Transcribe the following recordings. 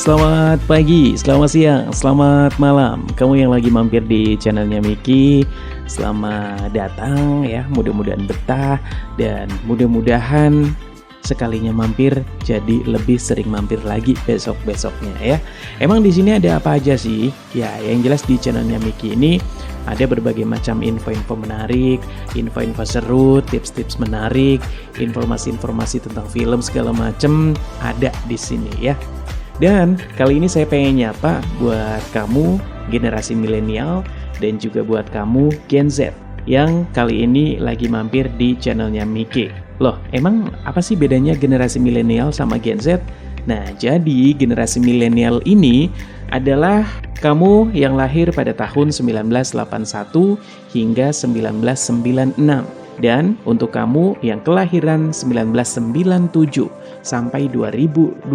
Selamat pagi, selamat siang, selamat malam. Kamu yang lagi mampir di channelnya Miki, selamat datang ya. Mudah-mudahan betah dan mudah-mudahan sekalinya mampir jadi lebih sering mampir lagi besok-besoknya ya. Emang di sini ada apa aja sih? Ya, yang jelas di channelnya Miki ini ada berbagai macam info-info menarik, info-info seru, tips-tips menarik, informasi-informasi tentang film segala macam ada di sini ya. Dan kali ini saya pengen nyapa buat kamu generasi milenial dan juga buat kamu Gen Z yang kali ini lagi mampir di channelnya Miki. Loh, emang apa sih bedanya generasi milenial sama Gen Z? Nah, jadi generasi milenial ini adalah kamu yang lahir pada tahun 1981 hingga 1996. Dan untuk kamu yang kelahiran 1997 sampai 2012,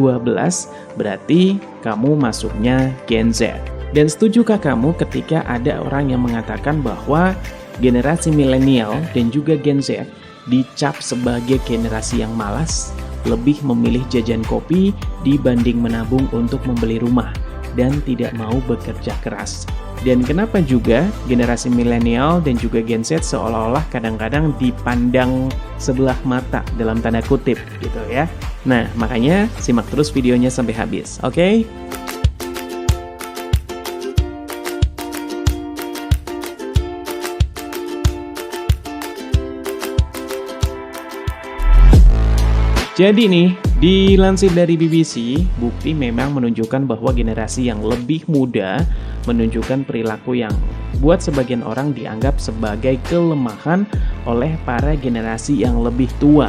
berarti kamu masuknya Gen Z. Dan setujukah kamu ketika ada orang yang mengatakan bahwa generasi milenial dan juga Gen Z dicap sebagai generasi yang malas, lebih memilih jajan kopi dibanding menabung untuk membeli rumah, dan tidak mau bekerja keras? Dan kenapa juga generasi milenial dan juga Gen Z seolah-olah kadang-kadang dipandang sebelah mata dalam tanda kutip gitu ya. Nah, makanya simak terus videonya sampai habis, oke? Jadi nih, dilansir dari BBC, bukti memang menunjukkan bahwa generasi yang lebih muda menunjukkan perilaku yang buat sebagian orang dianggap sebagai kelemahan oleh para generasi yang lebih tua.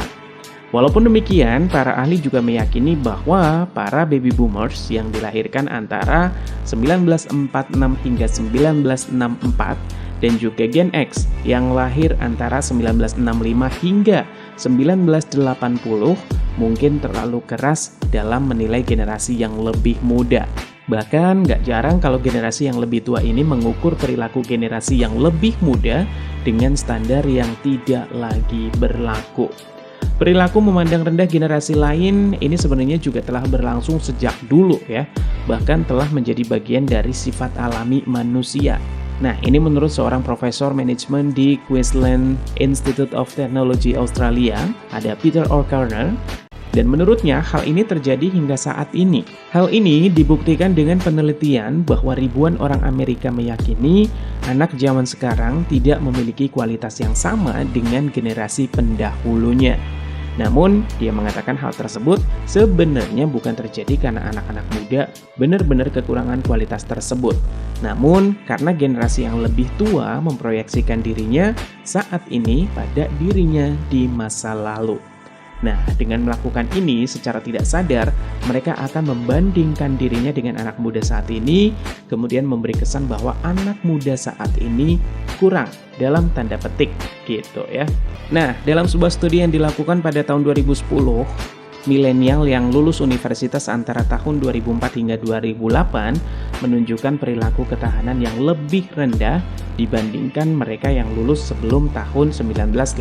Walaupun demikian, para ahli juga meyakini bahwa para baby boomers yang dilahirkan antara 1946 hingga 1964 dan juga Gen X yang lahir antara 1965 hingga 1980 mungkin terlalu keras dalam menilai generasi yang lebih muda. Bahkan gak jarang kalau generasi yang lebih tua ini mengukur perilaku generasi yang lebih muda dengan standar yang tidak lagi berlaku. Perilaku memandang rendah generasi lain ini sebenarnya juga telah berlangsung sejak dulu ya, bahkan telah menjadi bagian dari sifat alami manusia. Nah, ini menurut seorang profesor manajemen di Queensland Institute of Technology Australia, ada Peter O'Connor, dan menurutnya hal ini terjadi hingga saat ini. Hal ini dibuktikan dengan penelitian bahwa ribuan orang Amerika meyakini anak zaman sekarang tidak memiliki kualitas yang sama dengan generasi pendahulunya. Namun, dia mengatakan hal tersebut sebenarnya bukan terjadi karena anak-anak muda benar-benar kekurangan kualitas tersebut. Namun, karena generasi yang lebih tua memproyeksikan dirinya saat ini pada dirinya di masa lalu. Nah, dengan melakukan ini secara tidak sadar, mereka akan membandingkan dirinya dengan anak muda saat ini, kemudian memberi kesan bahwa anak muda saat ini kurang dalam tanda petik gitu ya. Nah, dalam sebuah studi yang dilakukan pada tahun 2010, milenial yang lulus universitas antara tahun 2004 hingga 2008 menunjukkan perilaku ketahanan yang lebih rendah dibandingkan mereka yang lulus sebelum tahun 1987.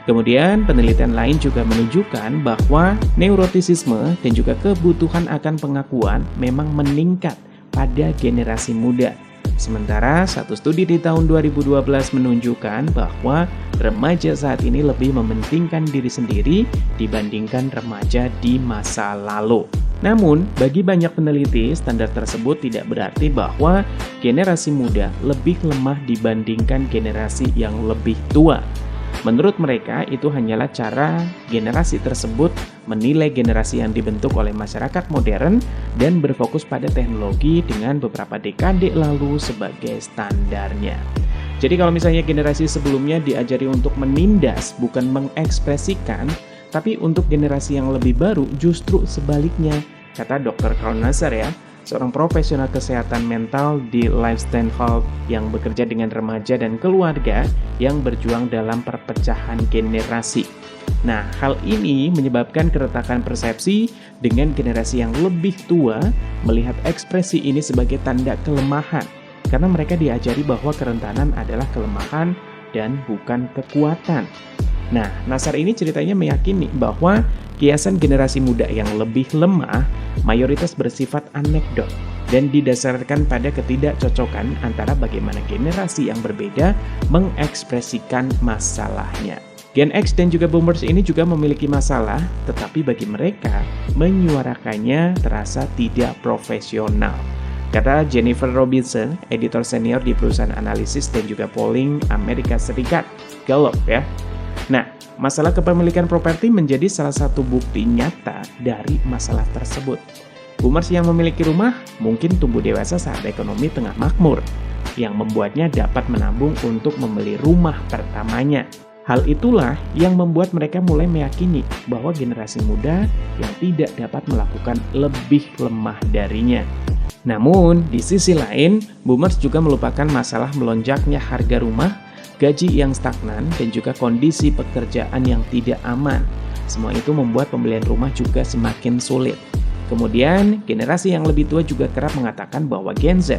Kemudian penelitian lain juga menunjukkan bahwa neurotisisme dan juga kebutuhan akan pengakuan memang meningkat pada generasi muda. Sementara satu studi di tahun 2012 menunjukkan bahwa remaja saat ini lebih mementingkan diri sendiri dibandingkan remaja di masa lalu. Namun, bagi banyak peneliti, standar tersebut tidak berarti bahwa generasi muda lebih lemah dibandingkan generasi yang lebih tua. Menurut mereka, itu hanyalah cara generasi tersebut menilai generasi yang dibentuk oleh masyarakat modern dan berfokus pada teknologi dengan beberapa dekade lalu sebagai standarnya. Jadi kalau misalnya generasi sebelumnya diajari untuk menindas, bukan mengekspresikan, tapi untuk generasi yang lebih baru justru sebaliknya, kata Dr. Carl Nasser ya, seorang profesional kesehatan mental di Lifestyle Health yang bekerja dengan remaja dan keluarga yang berjuang dalam perpecahan generasi. Nah, hal ini menyebabkan keretakan persepsi dengan generasi yang lebih tua melihat ekspresi ini sebagai tanda kelemahan, karena mereka diajari bahwa kerentanan adalah kelemahan dan bukan kekuatan. Nah, Nasar ini ceritanya meyakini bahwa Kiasan generasi muda yang lebih lemah mayoritas bersifat anekdot dan didasarkan pada ketidakcocokan antara bagaimana generasi yang berbeda mengekspresikan masalahnya. Gen X dan juga Boomers ini juga memiliki masalah, tetapi bagi mereka menyuarakannya terasa tidak profesional. Kata Jennifer Robinson, editor senior di perusahaan analisis dan juga polling Amerika Serikat, Gallup ya. Nah, masalah kepemilikan properti menjadi salah satu bukti nyata dari masalah tersebut. Boomers yang memiliki rumah mungkin tumbuh dewasa saat ekonomi tengah makmur, yang membuatnya dapat menabung untuk membeli rumah pertamanya. Hal itulah yang membuat mereka mulai meyakini bahwa generasi muda yang tidak dapat melakukan lebih lemah darinya. Namun, di sisi lain, Boomers juga melupakan masalah melonjaknya harga rumah, gaji yang stagnan, dan juga kondisi pekerjaan yang tidak aman. Semua itu membuat pembelian rumah juga semakin sulit. Kemudian, generasi yang lebih tua juga kerap mengatakan bahwa Gen Z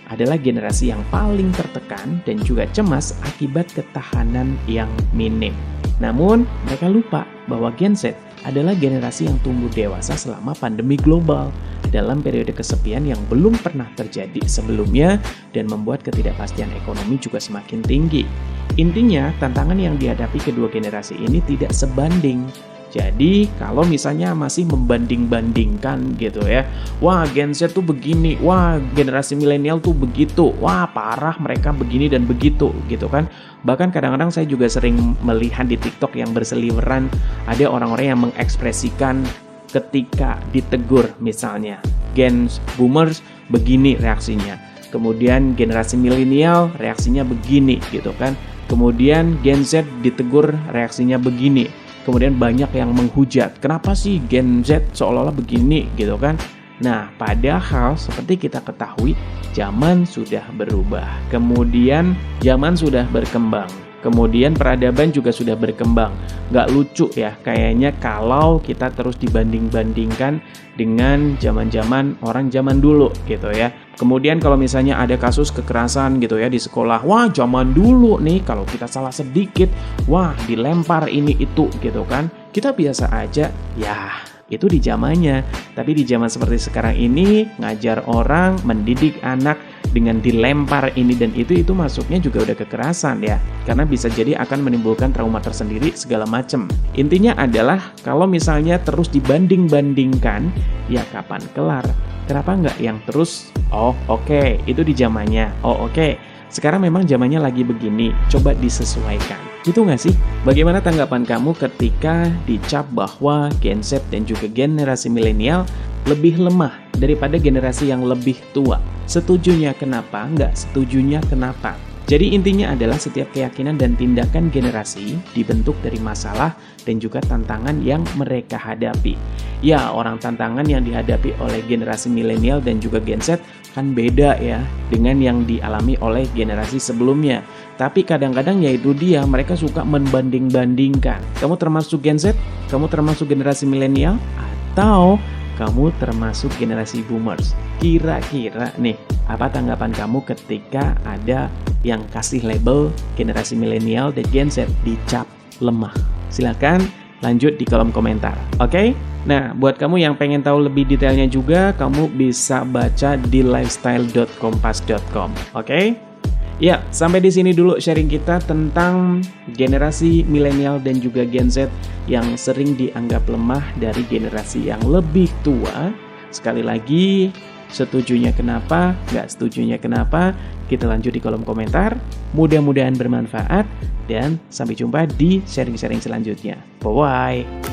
adalah generasi yang paling tertekan dan juga cemas akibat ketahanan yang minim. Namun, mereka lupa bahwa Gen Z adalah generasi yang tumbuh dewasa selama pandemi global dalam periode kesepian yang belum pernah terjadi sebelumnya dan membuat ketidakpastian ekonomi juga semakin tinggi. Intinya, tantangan yang dihadapi kedua generasi ini tidak sebanding. Jadi, kalau misalnya masih membanding-bandingkan gitu ya, wah Gen Z tuh begini, wah generasi milenial tuh begitu, wah parah mereka begini dan begitu gitu kan. Bahkan kadang-kadang saya juga sering melihat di TikTok yang berseliweran, ada orang-orang yang mengekspresikan ketika ditegur misalnya, Gen Boomers begini reaksinya, kemudian generasi milenial reaksinya begini gitu kan, kemudian Gen Z ditegur reaksinya begini. Kemudian banyak yang menghujat, kenapa sih Gen Z seolah-olah begini gitu kan. Nah, padahal seperti kita ketahui, zaman sudah berubah. Kemudian zaman sudah berkembang. Kemudian peradaban juga sudah berkembang. Nggak lucu ya kayaknya kalau kita terus dibanding-bandingkan dengan zaman-zaman orang zaman dulu gitu ya. Kemudian kalau misalnya ada kasus kekerasan gitu ya di sekolah, wah zaman dulu nih kalau kita salah sedikit, wah dilempar ini itu gitu kan. Kita biasa aja, ya itu di zamannya. Tapi di zaman seperti sekarang ini, ngajar orang, mendidik anak dengan dilempar ini dan itu masuknya juga udah kekerasan ya. Karena bisa jadi akan menimbulkan trauma tersendiri segala macam. Intinya adalah kalau misalnya terus dibanding-bandingkan, ya kapan kelar? Kenapa nggak yang terus, oh oke, itu di zamannya, oh oke, sekarang memang zamannya lagi begini, coba disesuaikan. Itu nggak sih? Bagaimana tanggapan kamu ketika dicap bahwa Gen Z dan juga generasi milenial lebih lemah daripada generasi yang lebih tua? Setujunya kenapa? Nggak setujunya kenapa? Jadi intinya adalah setiap keyakinan dan tindakan generasi dibentuk dari masalah dan juga tantangan yang mereka hadapi. Ya, orang tantangan yang dihadapi oleh generasi milenial dan juga Gen Z kan beda ya dengan yang dialami oleh generasi sebelumnya. Tapi kadang-kadang yaitu dia, mereka suka membanding-bandingkan. Kamu termasuk Gen Z? Kamu termasuk generasi milenial? Atau kamu termasuk generasi Boomers? Kira-kira nih, apa tanggapan kamu ketika ada yang kasih label generasi milenial dan Gen Z dicap lemah? Silakan lanjut di kolom komentar, oke? Nah, buat kamu yang pengen tahu lebih detailnya juga, kamu bisa baca di lifestyle.kompas.com, oke? Ya, sampai di sini dulu sharing kita tentang generasi milenial dan juga Gen Z yang sering dianggap lemah dari generasi yang lebih tua. Sekali lagi, setujunya kenapa, nggak setujunya kenapa, kita lanjut di kolom komentar. Mudah-mudahan bermanfaat dan sampai jumpa di sharing-sharing selanjutnya. Bye-bye.